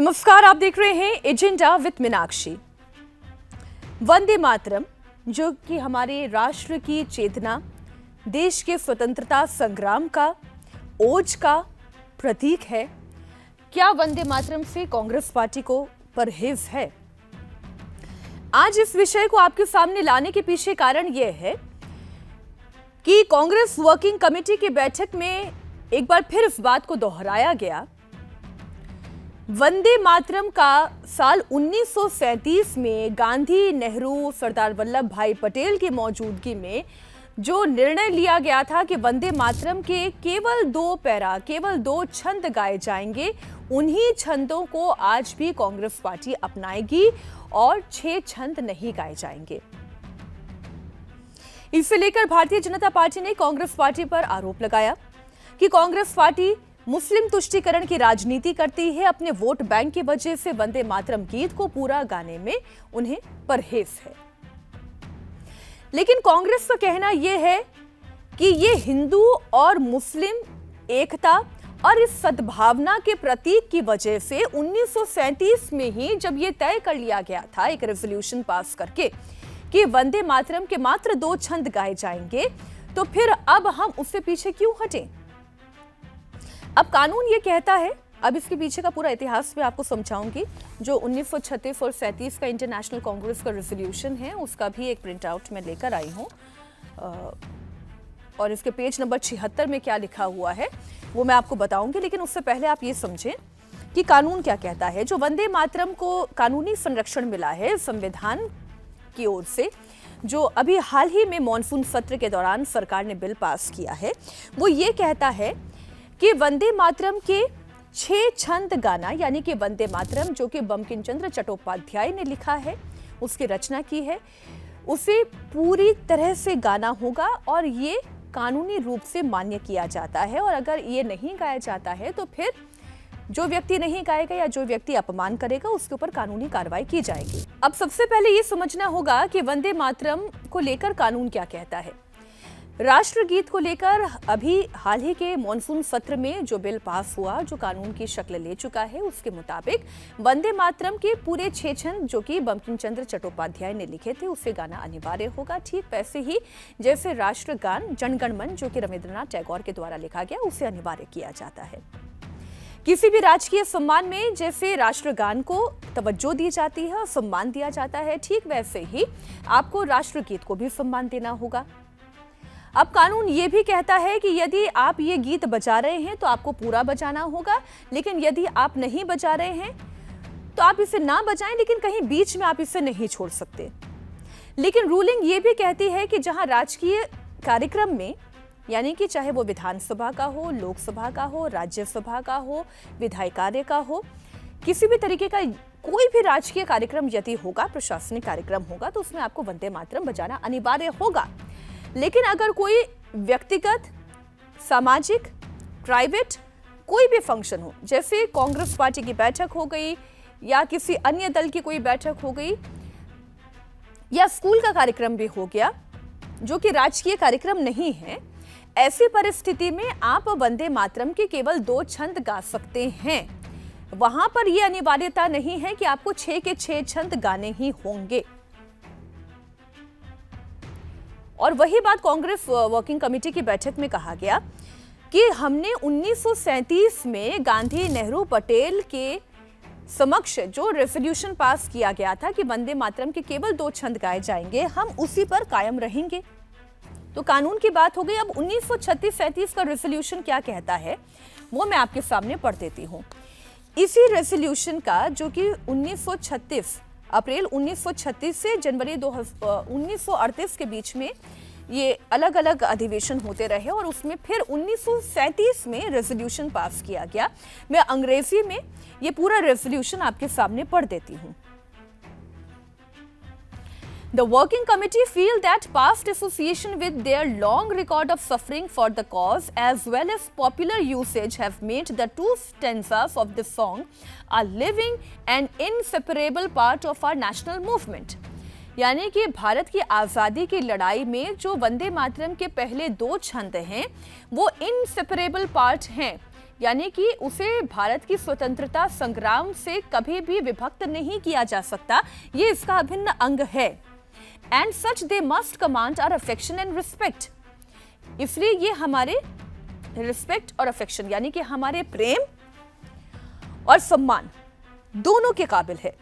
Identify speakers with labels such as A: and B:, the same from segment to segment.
A: नमस्कार, आप देख रहे हैं एजेंडा विद मीनाक्षी। वंदे मातरम, जो कि हमारे राष्ट्र की चेतना, देश के स्वतंत्रता संग्राम का, ओज का प्रतीक है। क्या वंदे मातरम से कांग्रेस पार्टी को परहेज है? आज इस विषय को आपके सामने लाने के पीछे कारण यह है कि कांग्रेस वर्किंग कमेटी की बैठक में एक बार फिर इस बात को दोहराया गया। वंदे मातरम का साल 1937 में गांधी, नेहरू, सरदार वल्लभ भाई पटेल की मौजूदगी में जो निर्णय लिया गया था कि वंदे मातरम के केवल 2 पैरा, केवल 2 छंद गाए जाएंगे, उन्हीं छंदों को आज भी कांग्रेस पार्टी अपनाएगी और 6 छंद नहीं गाए जाएंगे। इसे लेकर भारतीय जनता पार्टी ने कांग्रेस पार्टी पर आरोप लगाया कि कांग्रेस पार्टी मुस्लिम तुष्टीकरण की राजनीति करती है। अपने वोट बैंक की वजह से वंदे मातरम गीत को पूरा गाने में उन्हें परहेज है। लेकिन कांग्रेस का कहना यह है कि यह हिंदू और मुस्लिम एकता और इस सद्भावना के प्रतीक की वजह से 1937 में ही जब यह तय कर लिया गया था एक रेजोल्यूशन पास करके कि वंदे मातरम के मात्र 2 छंद गाए जाएंगे, तो फिर अब हम उससे पीछे क्यों हटें? अब कानून ये कहता है, अब इसके पीछे का पूरा इतिहास मैं आपको समझाऊंगी। जो 1936 और 37 का इंटरनेशनल कांग्रेस का रेजोल्यूशन है, उसका भी एक प्रिंट आउट मैं लेकर आई हूँ और इसके पेज नंबर 76 में क्या लिखा हुआ है वो मैं आपको बताऊंगी। लेकिन उससे पहले आप ये समझें कि कानून क्या कहता है। जो वंदे मातरम को कानूनी संरक्षण मिला है संविधान की ओर से, जो अभी हाल ही में मॉनसून सत्र के दौरान सरकार ने बिल पास किया है, वो ये कहता है कि वंदे मातरम के 6 छंद गाना, यानी कि वंदे मातरम जो कि बंकिम चंद्र चट्टोपाध्याय ने लिखा है, उसकी रचना की है, उसे पूरी तरह से गाना होगा और ये कानूनी रूप से मान्य किया जाता है। और अगर ये नहीं गाया जाता है तो फिर जो व्यक्ति नहीं गाएगा या जो व्यक्ति अपमान करेगा उसके ऊपर कानूनी कार्रवाई की जाएगी। अब सबसे पहले ये समझना होगा कि वंदे मातरम को लेकर कानून क्या कहता है। राष्ट्रगीत को लेकर अभी हाल ही के मॉनसून सत्र में जो बिल पास हुआ, जो कानून की शक्ल ले चुका है, उसके मुताबिक वंदे मातरम के पूरे 6 छंद जो कि बंकिम चंद्र चट्टोपाध्याय ने लिखे थे, उसे गाना अनिवार्य होगा। ठीक वैसे ही जैसे राष्ट्रगान जनगण मन जो कि रविंद्रनाथ टैगोर के द्वारा लिखा गया, उसे अनिवार्य किया जाता है। किसी भी राजकीय सम्मान में जैसे राष्ट्रगान को तवज्जो दी जाती है और सम्मान दिया जाता है, ठीक वैसे ही आपको राष्ट्रगीत को भी सम्मान देना होगा। अब कानून ये भी कहता है कि यदि आप ये गीत बजा रहे हैं तो आपको पूरा बजाना होगा, लेकिन यदि आप नहीं बजा रहे हैं तो आप इसे ना बजाएं, लेकिन कहीं बीच में आप इसे नहीं छोड़ सकते। लेकिन रूलिंग ये भी कहती है कि जहां राजकीय कार्यक्रम में, यानी कि चाहे वो विधानसभा का हो, लोकसभा का हो, राज्यसभा का हो, विधायी कार्य का हो, किसी भी तरीके का कोई भी राजकीय कार्यक्रम यदि होगा, प्रशासनिक कार्यक्रम होगा, तो उसमें आपको वंदे मातरम बजाना अनिवार्य होगा। लेकिन अगर कोई व्यक्तिगत, सामाजिक, प्राइवेट कोई भी फंक्शन हो, जैसे कांग्रेस पार्टी की बैठक हो गई या किसी अन्य दल की कोई बैठक हो गई या स्कूल का कार्यक्रम भी हो गया जो कि राजकीय कार्यक्रम नहीं है, ऐसी परिस्थिति में आप वंदे मातरम के केवल 2 छंद गा सकते हैं। वहां पर यह अनिवार्यता नहीं है कि आपको 6 के 6 छंद गाने ही होंगे। और वही बात कांग्रेस वर्किंग कमेटी की बैठक में कहा गया कि हमने 1937 में गांधी, नेहरू, पटेल के समक्ष जो रेजोल्यूशन पास किया गया था कि वंदे मातरम के केवल 2 छंद गाए जाएंगे, हम उसी पर कायम रहेंगे। तो कानून की बात हो गई। अब 1936-37 का रेजोल्यूशन क्या कहता है वो मैं आपके सामने पढ़ देती हूँ। इसी रेजोल्यूशन का, जो कि 1936 अप्रैल 1936 से जनवरी 1938 के बीच में ये अलग अलग अधिवेशन होते रहे और उसमें फिर 1937 में रेजोल्यूशन पास किया गया। मैं अंग्रेजी में ये पूरा रेजोल्यूशन आपके सामने पढ़ देती हूँ। The working committee feel that past association with their long record of suffering for the cause as well as popular usage have made the 2 stanzas of this song a living and inseparable part of our national movement. यानी कि भारत की आज़ादी की लड़ाई में जो वंदे मातरम के पहले 2 छंद हैं वो इनसेपरेबल पार्ट हैं, यानी कि उसे भारत की स्वतंत्रता संग्राम से कभी भी विभक्त नहीं किया जा सकता, ये इसका अभिन्न अंग है। And such they must command our affection and respect, इसलिए ये हमारे रिस्पेक्ट और अफेक्शन यानी कि हमारे प्रेम और सम्मान दोनों के काबिल है।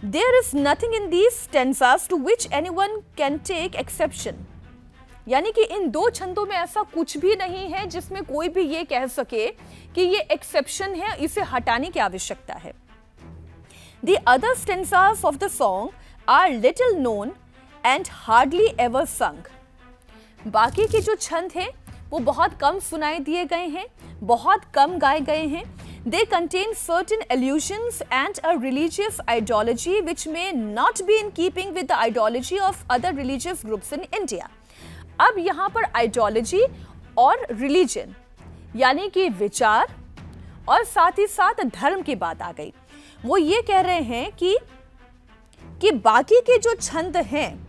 A: There is nothing in these stanzas to which anyone can take exception, यानी कि इन दो छंदों में ऐसा कुछ भी नहीं है जिसमें कोई भी ये कह सके कि ये एक्सेप्शन है, इसे हटाने की आवश्यकता है। The other stanzas of the song are little known and hardly ever sung, बाकी के जो छंद हैं वो बहुत कम सुनाई दिए गए हैं, बहुत कम गाए गए हैं। They contain certain allusions and a religious ideology which may not be in keeping with the ideology of other religious groups in India. अब यहाँ पर आइडियोलॉजी और रिलीजन यानी कि विचार और साथ ही साथ धर्म की बात आ गई। वो ये कह रहे हैं कि बाकी के जो छंद हैं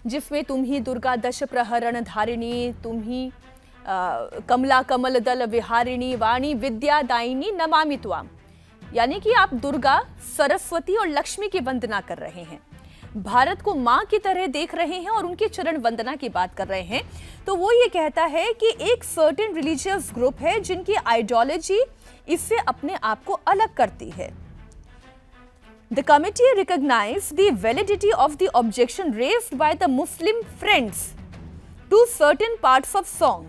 A: जिसमें तुम ही दुर्गा दश प्रहरण धारिणी, तुम ही कमला कमल दल विहारिणी, वाणी विद्या दायिनी नमामि त्वाम, यानी कि आप दुर्गा, सरस्वती और लक्ष्मी की वंदना कर रहे हैं, भारत को मां की तरह देख रहे हैं और उनके चरण वंदना की बात कर रहे हैं। तो वो ये कहता है कि एक सर्टेन रिलीजियस ग्रुप है जिनकी आइडियोलॉजी इससे अपने आप को अलग करती है। The committee recognized the validity of the objection raised by the Muslim friends to certain parts of song.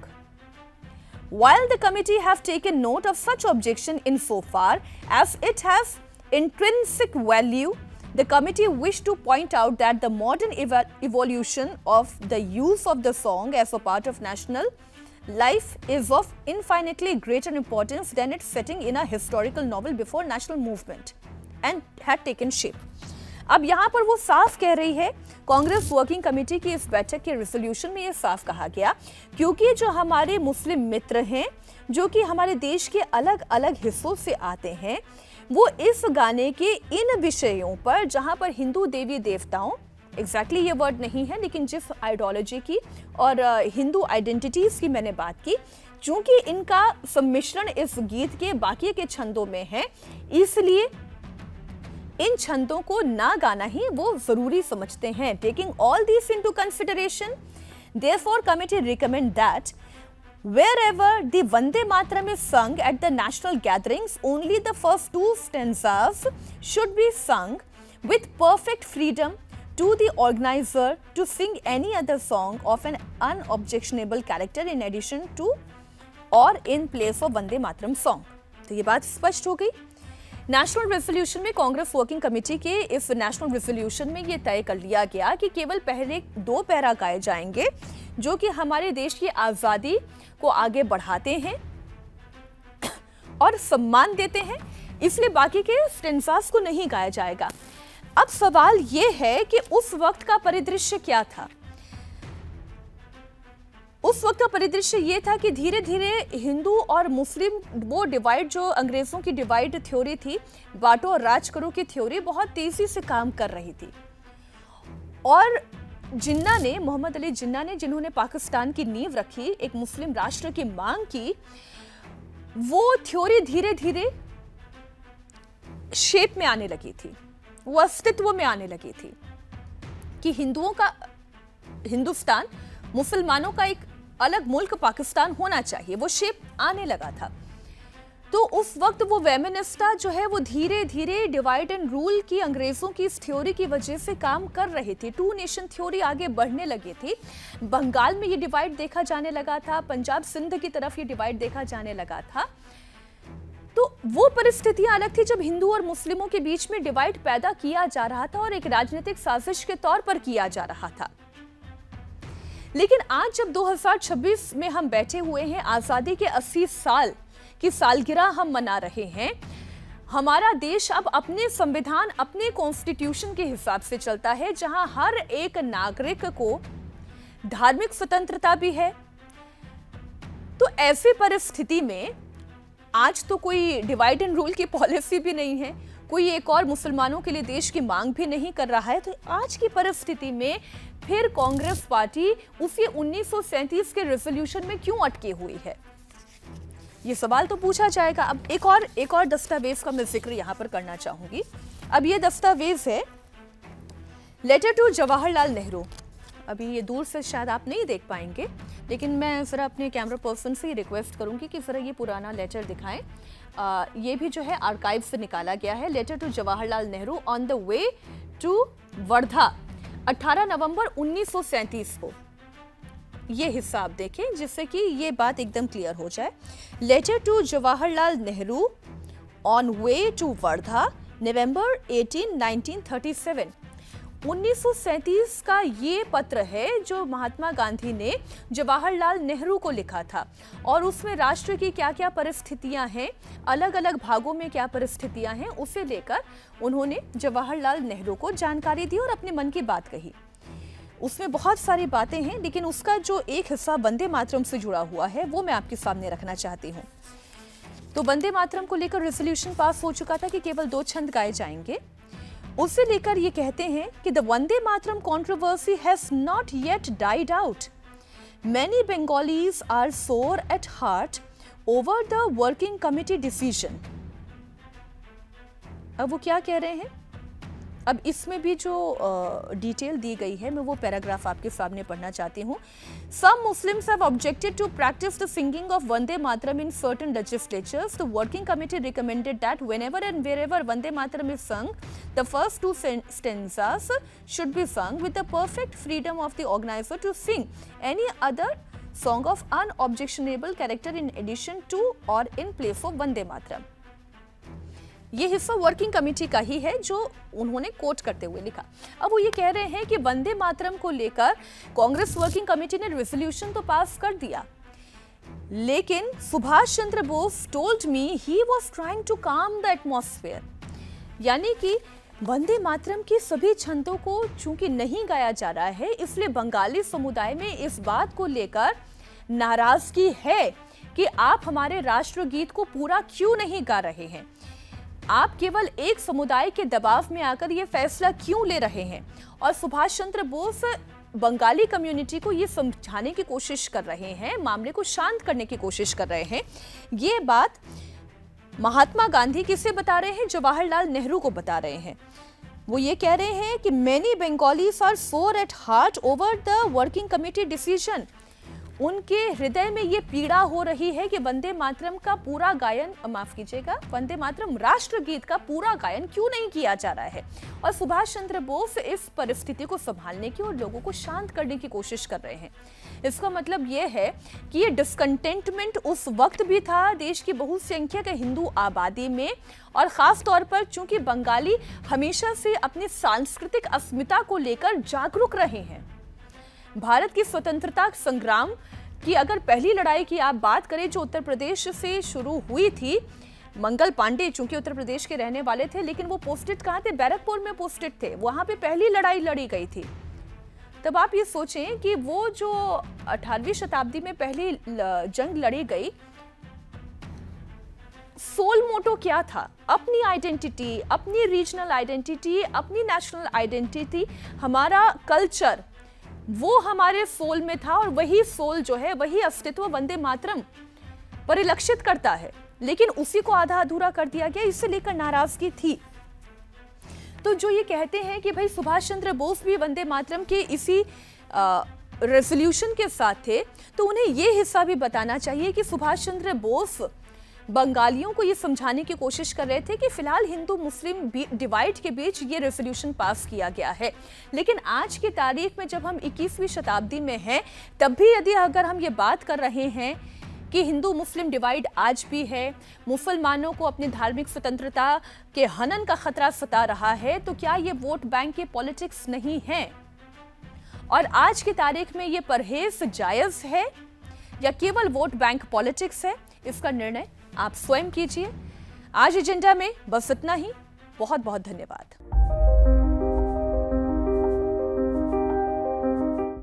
A: While the committee have taken note of such objection insofar as it has intrinsic value, the committee wished to point out that the modern evolution of the use of the song as a part of national life is of infinitely greater importance than its setting in a historical novel before national movement and had taken shape. अब यहाँ पर वो साफ कह रही है, Congress working committee की इस बैठक के रेजोल्यूशन में ये साफ कहा गया, क्योंकि जो हमारे मुस्लिम मित्र हैं जो कि हमारे देश के अलग अलग हिस्सों से आते हैं, वो इस गाने के इन विषयों पर, जहां पर हिंदू देवी देवताओं, एग्जैक्टली ये वर्ड नहीं है लेकिन जिस आइडियोलॉजी की और हिंदू आइडेंटिटीज की मैंने बात की, चूंकि इनका सम्मिश्रण इस गीत के बाकी के छंदों में है, इसलिए इन छंदों को ना गाना ही वो जरूरी समझते हैं। Taking all this into consideration, therefore committee recommend that wherever the Vande Mataram is sung at the national gatherings, only the first two stanzas should be sung with perfect freedom to the organizer to sing any other song of an unobjectionable character in addition to or in place of Vande Mataram song. तो ये बात स्पष्ट हो गई। National resolution में, Congress working committee के इस national resolution में ये तय कर लिया गया कि केवल पहले 2 पैरा गाए जाएंगे जो कि हमारे देश की आज़ादी को आगे बढ़ाते हैं और सम्मान देते हैं, इसलिए बाकी के स्टेंजास को नहीं गाया जाएगा। अब सवाल ये है कि उस वक्त का परिदृश्य क्या था। उस वक्त का परिदृश्य ये था कि धीरे धीरे हिंदू और मुस्लिम, वो डिवाइड, जो अंग्रेजों की डिवाइड थ्योरी थी, बांटो और राज करो की थ्योरी बहुत तेजी से काम कर रही थी। और जिन्ना ने, मोहम्मद अली जिन्ना ने, जिन्होंने पाकिस्तान की नींव रखी, एक मुस्लिम राष्ट्र की मांग की, वो थ्योरी धीरे धीरे शेप में आने लगी थी, वो अस्तित्व में आने लगी थी कि हिंदुओं का हिंदुस्तान, मुसलमानों का एक अलग मुल्क पाकिस्तान होना चाहिए। वो शेप आने लगा था। तो उस वक्त वो वेमिनिस्टा जो है वो धीरे धीरे डिवाइड एंड रूल की अंग्रेजों की इस थ्योरी की वजह से काम कर रही थी। 2 नेशन थ्योरी आगे बढ़ने लगी थी। बंगाल में ये डिवाइड देखा जाने लगा था, पंजाब सिंध की तरफ ये डिवाइड देखा जाने लगा था। तो वो परिस्थितियां अलग थी जब हिंदू और मुस्लिमों के बीच में डिवाइड पैदा किया जा रहा था और एक राजनीतिक साजिश के तौर पर किया जा रहा था। लेकिन आज जब 2026 में हम बैठे हुए हैं, आजादी के 80 साल की सालगिरह हम मना रहे हैं, हमारा देश अब अपने संविधान, अपने कॉन्स्टिट्यूशन के हिसाब से चलता है, जहां हर एक नागरिक को धार्मिक स्वतंत्रता भी है। तो ऐसी परिस्थिति में आज तो कोई डिवाइड एंड रूल की पॉलिसी भी नहीं है, कोई एक और मुसलमानों के लिए देश की मांग भी नहीं कर रहा है। तो आज की परिस्थिति में फिर कांग्रेस पार्टी उसी 1937 के रेजोल्यूशन में क्यों अटकी हुई है? ये सवाल तो पूछा जाएगा। अब एक और दस्तावेज का मैं जिक्र यहाँ पर करना चाहूंगी। अब ये दस्तावेज है लेटर टू जवाहरलाल नेहरू। अभी ये दूर से शायद आप नहीं देख पाएंगे, लेकिन मैं ज़रा अपने कैमरा पर्सन से रिक्वेस्ट करूंगी कि ज़रा ये पुराना लेटर दिखाएं। ये भी जो है आर्काइव से निकाला गया है। Letter to Jawaharlal Nehru on the way to Wardha, 18 नवंबर 1937 को। ये हिस्सा आप देखें जिससे कि ये बात एकदम क्लियर हो जाए। Letter to Jawaharlal Nehru on way to Wardha, November 18, 1937। 1937 का ये पत्र है जो महात्मा गांधी ने जवाहरलाल नेहरू को लिखा था, और उसमें राष्ट्र की क्या क्या परिस्थितियां हैं, अलग अलग भागों में क्या परिस्थितियां हैं, उसे लेकर उन्होंने जवाहरलाल नेहरू को जानकारी दी और अपने मन की बात कही। उसमें बहुत सारी बातें हैं, लेकिन उसका जो एक हिस्सा वंदे मातरम से जुड़ा हुआ है वो मैं आपके सामने रखना चाहती हूँ। तो वंदे मातरम को लेकर रेजोल्यूशन पास हो चुका था कि केवल 2 छंद गाए जाएंगे। उसे लेकर ये कहते हैं कि the Vande Mataram controversy has not yet died out. Many Bengalis are sore at heart over the working committee decision. अब वो क्या कह रहे हैं? अब इसमें भी जो डिटेल दी गई है, मैं वो पैराग्राफ आपके सामने पढ़ना चाहती हूँ। Some Muslims have objected to practice the singing of Vande Mataram in certain legislatures. The working committee recommended that whenever and wherever Vande Mataram is sung, the first 2 stanzas should be sung with the perfect freedom of the organizer to sing any other song of unobjectionable character in addition to or in place of Vande Mataram. ये हिस्सा working committee का ही है जो उन्होंने coat करते हुए लिखा। अब वो ये कह रहे हैं कि वंदे मातरम को लेकर कांग्रेस वर्किंग कमेटी ने रेजोल्यूशन तो पास कर दिया, लेकिन Subhash Chandra Bose told me he was trying to calm the atmosphere. यानी कि वंदे मातरम की सभी छंदों को चूंकि नहीं गाया जा रहा है, इसलिए बंगाली समुदाय में इस बात को लेकर नाराजगी है कि आप हमारे राष्ट्रगीत को पूरा क्यों नहीं गा रहे हैं, आप केवल एक समुदाय के दबाव में आकर ये फैसला क्यों ले रहे हैं। और सुभाष चंद्र बोस बंगाली कम्युनिटी को ये समझाने की कोशिश कर रहे हैं, मामले को शांत करने की कोशिश कर रहे हैं। ये बात महात्मा गांधी किसे बता रहे हैं? जवाहरलाल नेहरू को बता रहे हैं। वो ये कह रहे हैं कि मेनी बंगालीज आर सोर at heart over the working committee decision. उनके हृदय में ये पीड़ा हो रही है कि वंदे मातरम का पूरा गायन, माफ कीजिएगा, वंदे मातरम राष्ट्रगीत का पूरा गायन क्यों नहीं किया जा रहा है। और सुभाष चंद्र बोस इस परिस्थिति को संभालने की और लोगों को शांत करने की कोशिश कर रहे हैं। इसका मतलब ये है कि ये डिस्कंटेंटमेंट उस वक्त भी था देश की बहुसंख्यक हिंदू आबादी में, और खास तौर पर चूंकि बंगाली हमेशा से अपनी सांस्कृतिक अस्मिता को लेकर जागरूक रहे हैं। भारत की स्वतंत्रता संग्राम की अगर पहली लड़ाई की आप बात करें जो उत्तर प्रदेश से शुरू हुई थी, मंगल पांडे चूंकि उत्तर प्रदेश के रहने वाले थे, लेकिन वो पोस्टेड कहाँ थे? बैरकपुर में पोस्टेड थे। वहां पे पहली लड़ाई लड़ी गई थी। तब आप ये सोचें कि वो जो 18वीं शताब्दी में पहली जंग लड़ी गई, सोल मोटो क्या था? अपनी आइडेंटिटी, अपनी रीजनल आइडेंटिटी, अपनी नेशनल आइडेंटिटी, हमारा कल्चर, वो हमारे सोल में था। और वही सोल जो है, वही अस्तित्व वंदे मातरम परिलक्षित करता है, लेकिन उसी को आधा अधूरा कर दिया गया। इसे लेकर नाराजगी थी। तो जो ये कहते हैं कि भाई सुभाष चंद्र बोस भी वंदे मातरम के इसी रेजोल्यूशन के साथ थे, तो उन्हें ये हिस्सा भी बताना चाहिए कि सुभाष चंद्र बोस बंगालियों को ये समझाने की कोशिश कर रहे थे कि फिलहाल हिंदू मुस्लिम डिवाइड के बीच ये रेजोल्यूशन पास किया गया है, लेकिन आज की तारीख में जब हम 21वीं शताब्दी में हैं, तब भी यदि अगर हम ये बात कर रहे हैं कि हिंदू मुस्लिम डिवाइड आज भी है, मुसलमानों को अपनी धार्मिक स्वतंत्रता के हनन का खतरा सता रहा है, तो क्या ये वोट बैंक के पॉलिटिक्स नहीं है? और आज की तारीख में ये परहेज जायज है या केवल वोट बैंक पॉलिटिक्स है? इसका निर्णय आप स्वयं कीजिए। आज एजेंडा में बस इतना ही। बहुत बहुत धन्यवाद।